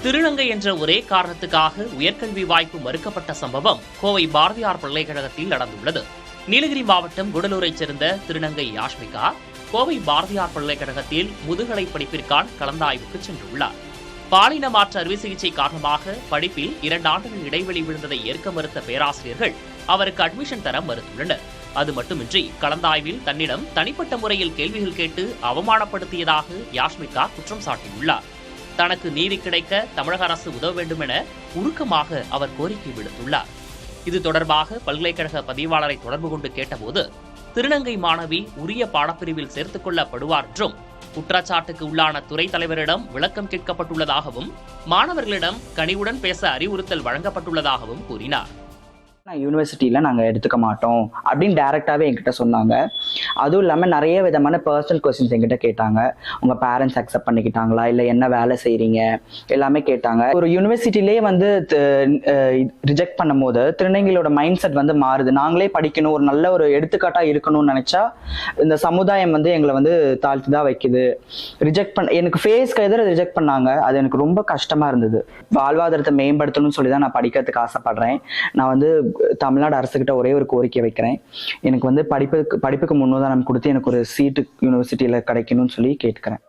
திருநங்கை என்ற ஒரே காரணத்துக்காக உயர்கல்வி வாய்ப்பு மறுக்கப்பட்ட சம்பவம் கோவை பாரதியார் பல்கலைக்கழகத்தில் நடந்துள்ளது. நீலகிரி மாவட்டம் குடலூரைச் சேர்ந்த திருநங்கை யாஷ்மிகா கோவை பாரதியார் பல்கலைக்கழகத்தில் முதுகலை படிப்பிற்கான கலந்தாய்வுக்கு சென்றுள்ளார். பாலின மாற்று அறுவை சிகிச்சை காரணமாக படிப்பில் 2 ஆண்டுகள் இடைவெளி விழுந்ததை ஏற்க மறுத்த பேராசிரியர்கள் அவருக்கு அட்மிஷன் தர மறுத்துள்ளனர். அது மட்டுமின்றி கலந்தாய்வில் தன்னிடம் தனிப்பட்ட முறையில் கேள்விகள் கேட்டு அவமானப்படுத்தியதாக யாஷ்மிகா குற்றம் சாட்டியுள்ளார். தனக்கு நீதி கிடைக்க தமிழக அரசு உதவ வேண்டும் என உருக்கமாக அவர் கோரிக்கை விடுத்துள்ளார். இது தொடர்பாக பல்கலைக்கழக பதிவாளரை தொடர்பு கொண்டு கேட்டபோது திருநங்கை மாணவி உரிய பாடப்பிரிவில் சேர்த்துக் கொள்ளப்படுவார் என்றும் குற்றச்சாட்டுக்கு உள்ளான துறை தலைவரிடம் விளக்கம் கேட்கப்பட்டுள்ளதாகவும் மாணவர்களிடம் கனிவுடன் பேச அறிவுறுத்தல் வழங்கப்பட்டுள்ளதாகவும் கூறினார். யூனிவர்சிட்டியில நாங்க எடுத்துக்க மாட்டோம் அப்படின்னு டைரக்டாவே என்கிட்ட சொன்னாங்க. அதுவும் இல்லாம நிறைய விதமான பர்சனல் கொஸ்டின்ஸ் என்கிட்ட கேட்டாங்க. உங்க பேரண்ட்ஸ் அக்செப்ட் பண்ணிக்கிட்டாங்களா, இல்ல என்ன வேலை செய்றீங்க, எல்லாமே கேட்டாங்க. ஒரு யூனிவர்சிட்டிலே ரிஜெக்ட் பண்ணும் போது திருநங்கைகளோட மைண்ட் செட் மாறுது. நாங்களே படிக்கணும், ஒரு நல்ல ஒரு எடுத்துக்காட்டா இருக்கணும்னு நினைச்சா இந்த சமுதாயம் எங்களை தாழ்த்தி தான் வைக்குது. எனக்கு ஃபேஸ்க்கு எதிர ரிஜெக்ட் பண்ணாங்க. அது எனக்கு ரொம்ப கஷ்டமா இருந்தது. வாழ்வாதாரத்தை மேம்படுத்தணும்னு சொல்லி தான் நான் படிக்கிறதுக்கு ஆசைப்படுறேன். நான் தமிழ்நாடு அரசுகிட்ட ஒரே ஒரு கோரிக்கை வைக்கிறேன். எனக்கு படிப்புக்கு முன்னுதாரணம் கொடுத்து எனக்கு ஒரு சீட்டு யூனிவர்சிட்டியில கிடைக்கணும்னு சொல்லி கேட்கிறேன்.